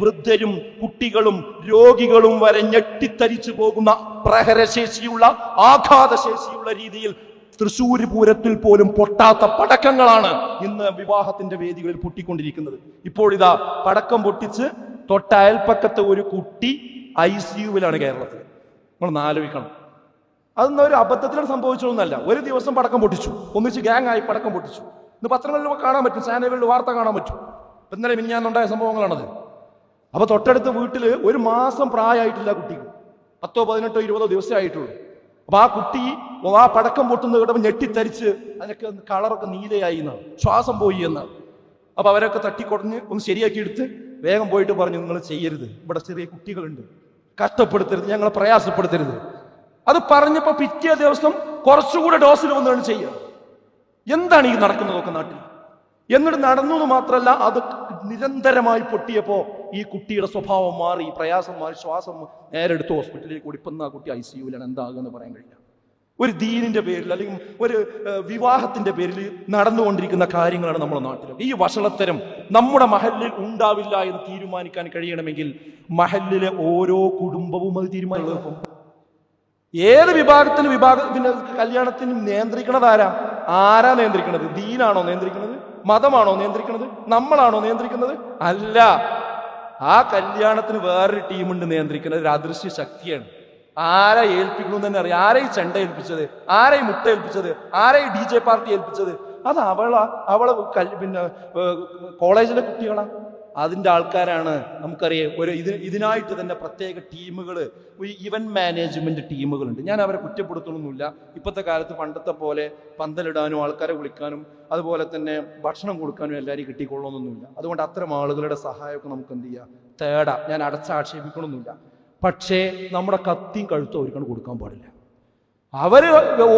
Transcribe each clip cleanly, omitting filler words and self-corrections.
വൃദ്ധരും കുട്ടികളും രോഗികളും വരെ ഞെട്ടിത്തരിച്ചു പോകുന്ന പ്രഹരശേഷിയുള്ള ആഘാതശേഷിയുള്ള രീതിയിൽ തൃശ്ശൂർ പൂരത്തിൽ പോലും പൊട്ടാത്ത പടക്കങ്ങളാണ് ഇന്ന് വിവാഹത്തിന്റെ വേദികളിൽ പൊട്ടിക്കൊണ്ടിരിക്കുന്നത്. ഇപ്പോഴിതാ പടക്കം പൊട്ടിച്ച് തൊട്ട അയൽപ്പക്കത്തെ ഒരു കുട്ടി ICUവിലാണ് കേരളത്തിൽ. നമ്മൾ ആലോചിക്കണം, അതൊന്നും ഒരു അബദ്ധത്തിലാണ് സംഭവിച്ചതൊന്നല്ല. ഒരു ദിവസം പടക്കം പൊട്ടിച്ചു, ഒന്നിച്ച് ഗ്യാങ് ആയി പടക്കം പൊട്ടിച്ചു. ഇന്ന് പത്രങ്ങളിൽ കാണാൻ പറ്റും, ചാനലുകളിൽ വാർത്ത കാണാൻ പറ്റും. ഇന്നലെ മിനിഞ്ഞാന്നുണ്ടായ സംഭവങ്ങളാണത്. അപ്പൊ തൊട്ടടുത്ത വീട്ടിൽ ഒരു മാസം പ്രായമായിട്ടില്ല കുട്ടിക്ക്, 10, 18, 20 ദിവസമേ ആയിട്ടുള്ളൂ. അപ്പൊ ആ കുട്ടി ആ പടക്കം പൊട്ടുന്ന കേട്ടപ്പോൾ ഞെട്ടിത്തരിച്ച് അതിനൊക്കെ കളറൊക്കെ നീലയായി എന്നാണ്, ശ്വാസം പോയി എന്നാണ്. അപ്പൊ അവരൊക്കെ തട്ടിക്കൊടഞ്ഞ് ഒന്ന് ശരിയാക്കി എടുത്ത് വേഗം പോയിട്ട് പറഞ്ഞു, നിങ്ങൾ ചെയ്യരുത്, ഇവിടെ ചെറിയ കുട്ടികളുണ്ട്, കഷ്ടപ്പെടുത്തരുത്, ഞങ്ങളെ പ്രയാസപ്പെടുത്തരുത്. അത് പറഞ്ഞപ്പോ പിറ്റേ ദിവസം കുറച്ചുകൂടെ ഡോസിൽ വന്നാണ് ചെയ്യുക. എന്താണ് ഈ നടക്കുന്നതൊക്കെ നാട്ടിൽ? എന്നിട്ട് നടന്നു എന്ന് മാത്രമല്ല, അത് നിരന്തരമായി പൊട്ടിയപ്പോ ഈ കുട്ടിയുടെ സ്വഭാവം മാറി, പ്രയാസം മാറി, ശ്വാസം നേരെ എടുത്ത് ഹോസ്പിറ്റലിലേക്ക് കൂടി. ഇപ്പം ആ കുട്ടി ICUവിലാണ്. എന്താകുമെന്ന് പറയാൻ കഴിയില്ല. ഒരു ദീനിന്റെ പേരിൽ അല്ലെങ്കിൽ ഒരു വിവാഹത്തിന്റെ പേരിൽ നടന്നുകൊണ്ടിരിക്കുന്ന കാര്യങ്ങളാണ് നമ്മുടെ നാട്ടിൽ. ഈ വഷളത്തരം നമ്മുടെ മഹല്ലിൽ ഉണ്ടാവില്ല എന്ന് തീരുമാനിക്കാൻ കഴിയണമെങ്കിൽ മഹല്ലിലെ ഓരോ കുടുംബവും അത് തീരുമാനിക്കും. ഏത് പിന്നെ കല്യാണത്തിന് നിയന്ത്രിക്കണത് ആരാ നിയന്ത്രിക്കണത്? ദീനാണോ നിയന്ത്രിക്കണത്? മതമാണോ നിയന്ത്രിക്കണത്? നമ്മളാണോ നിയന്ത്രിക്കുന്നത്? അല്ല. ആ കല്യാണത്തിന് വേറൊരു ടീമുണ്ട് നിയന്ത്രിക്കുന്നത്, ഒരു അദൃശ്യ ശക്തിയാണ്. ആരെ ഏൽപ്പിക്കണമെന്ന് തന്നെ അറിയാം. ആരെ ചെണ്ട ഏൽപ്പിച്ചത്, ആരെ മുട്ട ഏൽപ്പിച്ചത്, ആരെ DJ പാർട്ടി ഏൽപ്പിച്ചത്? അത് അവളെ പിന്നെ കോളേജിലെ കുട്ടികളാ, അതിൻ്റെ ആൾക്കാരാണ്. നമുക്കറിയാം, ഇതിനായിട്ട് തന്നെ പ്രത്യേക ടീമുകൾ, ഇവന്റ് മാനേജ്മെന്റ് ടീമുകളുണ്ട്. ഞാൻ അവരെ കുറ്റപ്പെടുത്തണമെന്നില്ല. ഇപ്പോഴത്തെ കാലത്ത് പണ്ടത്തെ പോലെ പന്തലിടാനും ആൾക്കാരെ വിളിക്കാനും അതുപോലെ തന്നെ ഭക്ഷണം കൊടുക്കാനും എല്ലാവരും കിട്ടിക്കൊള്ളണമെന്നൊന്നുമില്ല. അതുകൊണ്ട് അത്തരം ആളുകളുടെ സഹായമൊക്കെ നമുക്ക് എന്ത് ചെയ്യാം, തേടാം. ഞാൻ അടച്ചാക്ഷേപിക്കണമെന്നില്ല. പക്ഷേ നമ്മുടെ കത്തിയും കഴുത്തും അവർക്കാണ് കൊടുക്കാൻ പാടില്ല. അവര്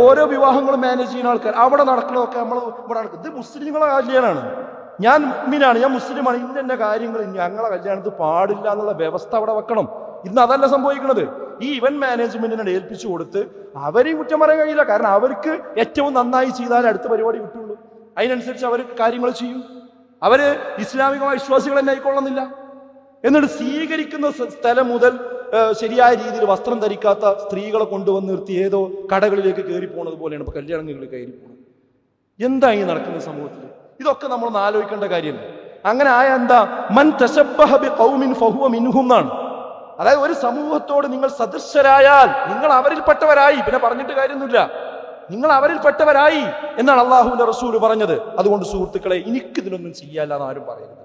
ഓരോ വിവാഹങ്ങളും മാനേജ് ചെയ്യുന്ന ആൾക്കാർ, അവിടെ നടക്കണതൊക്കെ നമ്മൾ ഇവിടെ നടക്കും. ഇത് മുസ്ലിങ്ങളെ കല്യാണമാണ്, ഞാൻ മുഅ്മിനാണ്, ഞാൻ മുസ്ലിമാണ്, ഇന്ന കാര്യങ്ങൾ ഞങ്ങളെ കല്യാണത്തിൽ പാടില്ല എന്നുള്ള വ്യവസ്ഥ അവിടെ വെക്കണം. ഇന്ന് അതല്ല സംഭവിക്കുന്നത്. ഈ ഇവന്റ് മാനേജ്മെന്റിനെ ഏൽപ്പിച്ചു കൊടുത്ത് അവരെയും കുറ്റം പറയാൻ കഴിയില്ല. കാരണം അവർക്ക് ഏറ്റവും നന്നായി ചെയ്താൽ അടുത്ത പരിപാടി കിട്ടുള്ളൂ. അതിനനുസരിച്ച് അവർ കാര്യങ്ങൾ ചെയ്യും. അവര് ഇസ്ലാമികമായ വിശ്വാസികൾ തന്നെ ആയിക്കൊള്ളുന്നില്ല. എന്നിട്ട് സ്വീകരിക്കുന്ന സ്ഥലം മുതൽ ശരിയായ രീതിയിൽ വസ്ത്രം ധരിക്കാത്ത സ്ത്രീകളെ കൊണ്ടുവന്ന് നിർത്തി ഏതോ കടകളിലേക്ക് കയറി പോണത് പോലെയാണ് ഇപ്പൊ കല്യാണങ്ങളിൽ കയറി പോകുന്നത്. എന്താ ഈ നടക്കുന്ന സമൂഹത്തിൽ? ഇതൊക്കെ നമ്മളൊന്ന് ആലോചിക്കേണ്ട കാര്യമല്ല. അങ്ങനെ ആയ എന്താ, മൻ തശബ്ബഹ ബിഖൗമിൻ ഫഹുവ മിൻഹും എന്നാണ്. അതായത് ഒരു സമൂഹത്തോട് നിങ്ങൾ സദൃശരായാൽ നിങ്ങൾ അവരിൽപ്പെട്ടവരായി. പിന്നെ പറഞ്ഞിട്ട് കാര്യമൊന്നുമില്ല, നിങ്ങൾ അവരിൽപ്പെട്ടവരായി എന്നാണ് അള്ളാഹുവിന്റെ റസൂൽ പറഞ്ഞത്. അതുകൊണ്ട് സുഹൃത്തുക്കളെ, എനിക്കിതിനൊന്നും ചെയ്യാല്ല എന്ന് ആരും പറയരുത്.